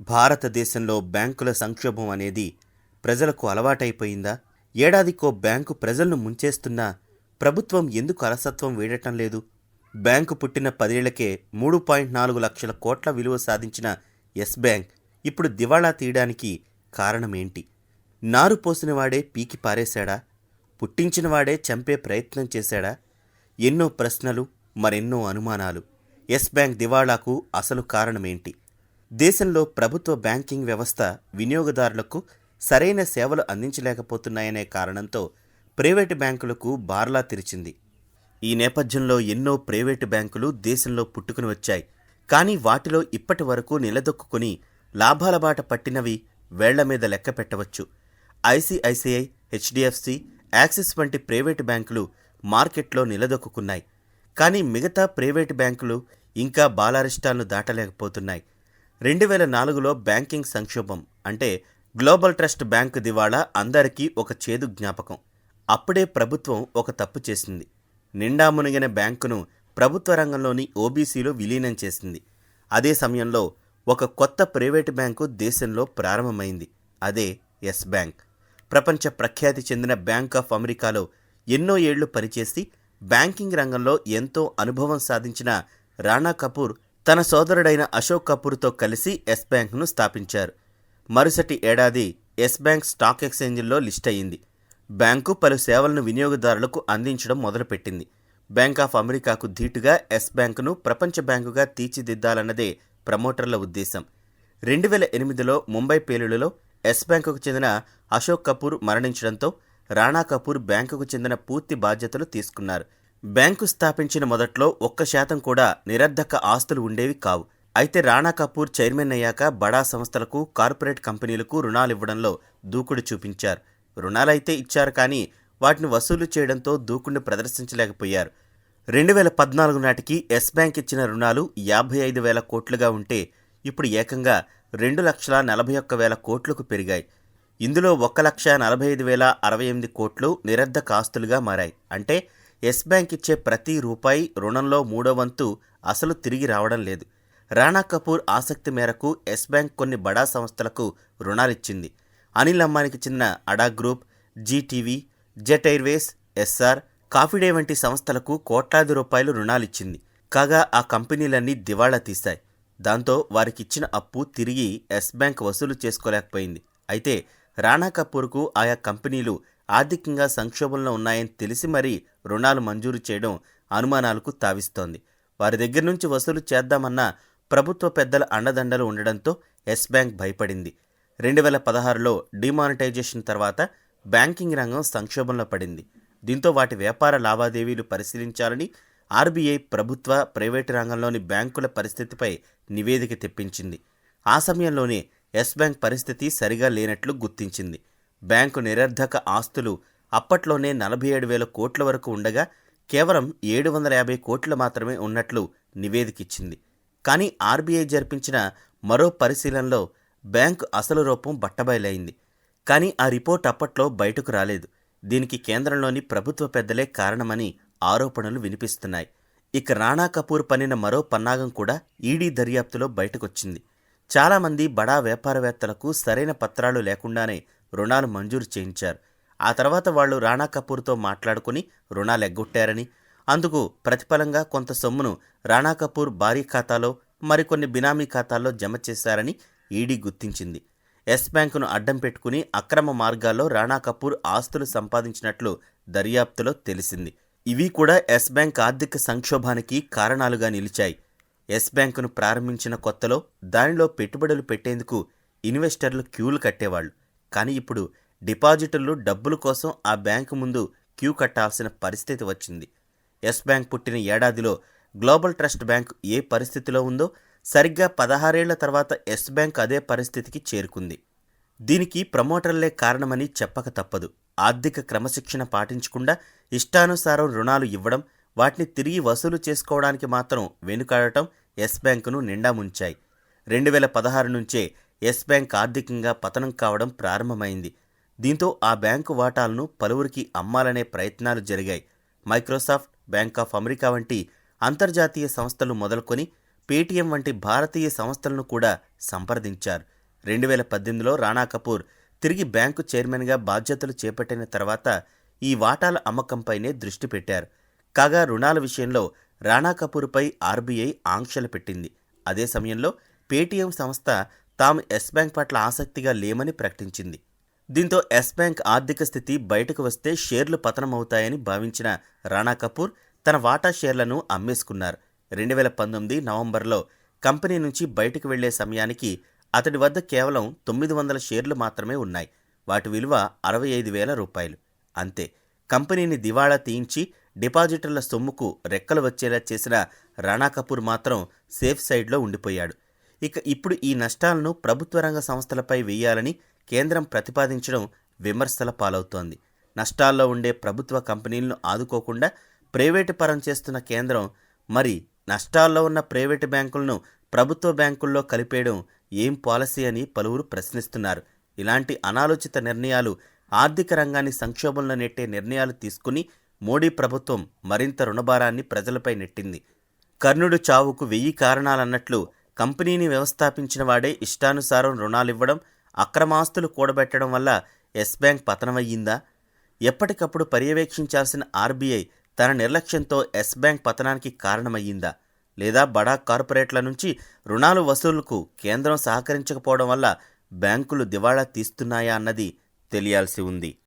భారతదేశంలో బ్యాంకుల సంక్షోభం అనేది ప్రజలకు అలవాటైపోయిందా? ఏడాదికో బ్యాంకు ప్రజలను ముంచేస్తున్నా ప్రభుత్వం ఎందుకు అలసత్వం వీడటం లేదు? బ్యాంకు పుట్టిన 10 ఏళ్లకే 3.4 లక్షల కోట్ల విలువ సాధించిన యెస్ బ్యాంక్ ఇప్పుడు దివాళా తీయడానికి కారణమేంటి? నారు పోసినవాడే పీకి పారేశాడా? పుట్టించినవాడే చంపే ప్రయత్నం చేశాడా? ఎన్నో ప్రశ్నలు, మరెన్నో అనుమానాలు. యెస్ బ్యాంక్ దివాళాకు అసలు కారణమేంటి? దేశంలో ప్రభుత్వ బ్యాంకింగ్ వ్యవస్థ వినియోగదారులకు సరైన సేవలు అందించలేకపోతున్నాయనే కారణంతో ప్రైవేటు బ్యాంకులకు బార్లా తెరిచింది. ఈ నేపథ్యంలో ఎన్నో ప్రైవేటు బ్యాంకులు దేశంలో పుట్టుకుని వచ్చాయి. కానీ వాటిలో ఇప్పటి వరకు నిలదొక్కుని లాభాల బాట పట్టినవి వేళ్ల మీద లెక్క పెట్టవచ్చు. ఐసిఐసిఐ, హెచ్డిఎఫ్సి, యాక్సిస్ వంటి ప్రైవేటు బ్యాంకులు మార్కెట్లో నిలదొక్కున్నాయి. కానీ మిగతా ప్రైవేటు బ్యాంకులు ఇంకా బాలారిష్టాలను దాటలేకపోతున్నాయి. 2004లో బ్యాంకింగ్ సంక్షోభం అంటే గ్లోబల్ ట్రస్ట్ బ్యాంకు దివాళా అందరికీ ఒక చేదు జ్ఞాపకం. అప్పుడే ప్రభుత్వం ఒక తప్పు చేసింది. నిండా మునిగిన బ్యాంకును ప్రభుత్వ రంగంలోని ఓబీసీలో విలీనం చేసింది. అదే సమయంలో ఒక కొత్త ప్రైవేటు బ్యాంకు దేశంలో ప్రారంభమైంది. అదే యెస్ బ్యాంక్. ప్రపంచ ప్రఖ్యాతి చెందిన బ్యాంక్ ఆఫ్ అమెరికాలో ఎన్నో ఏళ్లు పనిచేసి బ్యాంకింగ్ రంగంలో ఎంతో అనుభవం సాధించిన రాణా కపూర్ తన సోదరుడైన అశోక్ కపూర్తో కలిసి యెస్ బ్యాంక్ను స్థాపించారు. మరుసటి ఏడాది యెస్ బ్యాంక్ స్టాక్ ఎక్స్చేంజ్లో లిస్ట్ అయ్యింది. బ్యాంకు పలు సేవలను వినియోగదారులకు అందించడం మొదలుపెట్టింది. బ్యాంక్ ఆఫ్ అమెరికాకు ధీటుగా యెస్ బ్యాంకును ప్రపంచ బ్యాంకుగా తీర్చిదిద్దాలన్నదే ప్రమోటర్ల ఉద్దేశం. 2008లో ముంబై పేలుడులో యెస్ బ్యాంకుకు చెందిన అశోక్ కపూర్ మరణించడంతో రాణా కపూర్ బ్యాంకుకు చెందిన పూర్తి బాధ్యతలు తీసుకున్నారు. బ్యాంకు స్థాపించిన మొదట్లో 1% కూడా నిరర్ధక ఆస్తులు ఉండేవి కావు. అయితే రాణా కపూర్ చైర్మన్ అయ్యాక బడా సంస్థలకు, కార్పొరేట్ కంపెనీలకు రుణాలివ్వడంలో దూకుడు చూపించారు. రుణాలైతే ఇచ్చారు, కానీ వాటిని వసూలు చేయడంతో దూకుడిని ప్రదర్శించలేకపోయారు. 2014 నాటికి యెస్ బ్యాంక్ ఇచ్చిన రుణాలు 55,000 కోట్లుగా ఉంటే ఇప్పుడు ఏకంగా 2,41,000 కోట్లకు పెరిగాయి. ఇందులో 1,45,068 కోట్లు నిరర్ధక ఆస్తులుగా మారాయి. అంటే యెస్ బ్యాంక్ ఇచ్చే ప్రతి రూపాయి రుణంలో 3వ వంతు అసలు తిరిగి రావడం లేదు. రాణా కపూర్ ఆసక్తి మేరకు యెస్ బ్యాంక్ కొన్ని బడా సంస్థలకు రుణాలిచ్చింది. అనిల్ అంబానీకి చెందిన ADA group, Zee TV, Jet Airways, Essar, Coffee Day వంటి సంస్థలకు కోట్లాది రూపాయలు రుణాలిచ్చింది. కాగా ఆ కంపెనీలన్నీ దివాళా తీశాయి. దాంతో వారికిచ్చిన అప్పు తిరిగి యెస్ బ్యాంక్ వసూలు చేసుకోలేకపోయింది. అయితే రాణా కపూర్కు ఆయా కంపెనీలు ఆర్థికంగా సంక్షోభంలో ఉన్నాయని తెలిసి మరీ రుణాలు మంజూరు చేయడం అనుమానాలకు తావిస్తోంది. వారి దగ్గర నుంచి వసూలు చేద్దామన్న ప్రభుత్వ పెద్దల అండదండలు ఉండడంతో యెస్ బ్యాంక్ భయపడింది. 2016లో డిమానిటైజేషన్ తర్వాత బ్యాంకింగ్ రంగం సంక్షోభంలో పడింది. దీంతో వాటి వ్యాపార లావాదేవీలు పరిశీలించాలని ఆర్బీఐ ప్రభుత్వ, ప్రైవేటు రంగంలోని బ్యాంకుల పరిస్థితిపై నివేదిక తెప్పించింది. ఆ సమయంలోనే యెస్ బ్యాంక్ పరిస్థితి సరిగా లేనట్లు గుర్తించింది. బ్యాంకు నిరర్ధక ఆస్తులు అప్పట్లోనే 47,000 కోట్ల వరకు ఉండగా కేవలం 750 కోట్లు మాత్రమే ఉన్నట్లు నివేదికిచ్చింది. కానీ ఆర్బీఐ జరిపించిన మరో పరిశీలనలో బ్యాంకు అసలు రూపం బట్టబయలైంది. కానీ ఆ రిపోర్ట్ అప్పట్లో బయటకు రాలేదు. దీనికి కేంద్రంలోని ప్రభుత్వ పెద్దలే కారణమని ఆరోపణలు వినిపిస్తున్నాయి. ఇక రాణా కపూర్ పన్నిన మరో పన్నాగం కూడా ఈడీ దర్యాప్తులో బయటకొచ్చింది. చాలామంది బడా వ్యాపారవేత్తలకు సరైన పత్రాలు లేకుండానే రుణాలు మంజూరు చేయించారు. ఆ తర్వాత వాళ్లు రాణా కపూర్తో మాట్లాడుకుని రుణాలు ఎగ్గొట్టారని, అందుకు ప్రతిఫలంగా కొంత సొమ్మును రాణా కపూర్ భార్య ఖాతాలో, మరికొన్ని బినామీ ఖాతాల్లో జమ చేశారని ఈడీ గుర్తించింది. యెస్ బ్యాంకును అడ్డం పెట్టుకుని అక్రమ మార్గాల్లో రాణా కపూర్ ఆస్తులు సంపాదించినట్లు దర్యాప్తులో తెలిసింది. ఇవి కూడా యెస్ బ్యాంక్ ఆర్థిక సంక్షోభానికి కారణాలుగా నిలిచాయి. యెస్ బ్యాంకును ప్రారంభించిన కొత్తలో దానిలో పెట్టుబడులు పెట్టేందుకు ఇన్వెస్టర్లు క్యూలు కట్టేవాళ్లు. కానీ ఇప్పుడు డిపాజిటర్లు డబ్బుల కోసం ఆ బ్యాంకు ముందు క్యూ కట్టాల్సిన పరిస్థితి వచ్చింది. యెస్ బ్యాంక్ పుట్టిన ఏడాదిలో గ్లోబల్ ట్రస్ట్ బ్యాంక్ ఏ పరిస్థితిలో ఉందో సరిగ్గా 16 ఏళ్ల తర్వాత యెస్ బ్యాంక్ అదే పరిస్థితికి చేరుకుంది. దీనికి ప్రమోటర్లే కారణమని చెప్పక తప్పదు. ఆర్థిక క్రమశిక్షణ పాటించకుండా ఇష్టానుసారం రుణాలు ఇవ్వడం, వాటిని తిరిగి వసూలు చేసుకోవడానికి మాత్రం వెనుకాడటం యెస్ బ్యాంకును నిండా ముంచాయి. 2016 నుంచే యెస్ బ్యాంక్ ఆర్థికంగా పతనం కావడం ప్రారంభమైంది. దీంతో ఆ బ్యాంకు వాటాలను పలువురికి అమ్మాలనే ప్రయత్నాలు జరిగాయి. మైక్రోసాఫ్ట్, బ్యాంక్ ఆఫ్ అమెరికా వంటి అంతర్జాతీయ సంస్థలు మొదలుకొని పేటీఎం వంటి భారతీయ సంస్థలను కూడా సంప్రదించారు. 2018లో రాణా కపూర్ తిరిగి బ్యాంకు చైర్మన్గా బాధ్యతలు చేపట్టిన తర్వాత ఈ వాటాల అమ్మకంపైనే దృష్టి పెట్టారు. కాగా రుణాల విషయంలో రాణా కపూర్పై ఆర్బీఐ ఆంక్షలు పెట్టింది. అదే సమయంలో పేటీఎం సంస్థ తాము యెస్ బ్యాంక్ పట్ల ఆసక్తిగా లేమని ప్రకటించింది. దీంతో యెస్ బ్యాంక్ ఆర్థిక స్థితి బయటకు వస్తే షేర్లు పతనమవుతాయని భావించిన రాణా కపూర్ తన వాటా షేర్లను అమ్మేసుకున్నారు. 2019 నవంబర్లో కంపెనీ నుంచి బయటకు వెళ్లే సమయానికి అతడి వద్ద కేవలం 900 షేర్లు మాత్రమే ఉన్నాయి. వాటి విలువ 65,000 రూపాయలు. అంతే. కంపెనీని దివాళా తీయించి డిపాజిటర్ల సొమ్ముకు రెక్కలు వచ్చేలా చేసిన రాణా కపూర్ మాత్రం సేఫ్ సైడ్లో ఉండిపోయాడు. ఇప్పుడు ఈ నష్టాలను ప్రభుత్వ రంగ సంస్థలపై వేయాలని కేంద్రం ప్రతిపాదించడం విమర్శల పాలవుతోంది. నష్టాల్లో ఉండే ప్రభుత్వ కంపెనీలను ఆదుకోకుండా ప్రైవేటు పరం చేస్తున్న కేంద్రం మరి నష్టాల్లో ఉన్న ప్రైవేటు బ్యాంకులను ప్రభుత్వ బ్యాంకుల్లో కలిపేయడం ఏం పాలసీ అని పలువురు ప్రశ్నిస్తున్నారు. ఇలాంటి అనాలోచిత నిర్ణయాలు, ఆర్థిక రంగాన్ని సంక్షోభంలో నెట్టే నిర్ణయాలు తీసుకుని మోడీ ప్రభుత్వం మరింత రుణభారాన్ని ప్రజలపై నెట్టింది. కర్ణుడు చావుకు 1000 కారణాలన్నట్లు కంపెనీని వ్యవస్థాపించిన వాడే ఇష్టానుసారం రుణాలివ్వడం, అక్రమాస్తులు కూడబెట్టడం వల్ల యెస్ బ్యాంక్ పతనమయ్యిందా? ఎప్పటికప్పుడు పర్యవేక్షించాల్సిన ఆర్బీఐ తన నిర్లక్ష్యంతో యెస్ బ్యాంక్ పతనానికి కారణమయ్యిందా? లేదా బడా కార్పొరేట్ల నుంచి రుణాలు వసూలుకు కేంద్రం సహకరించకపోవడం వల్ల బ్యాంకులు దివాళా తీస్తున్నాయా అన్నది తెలియాల్సి ఉంది.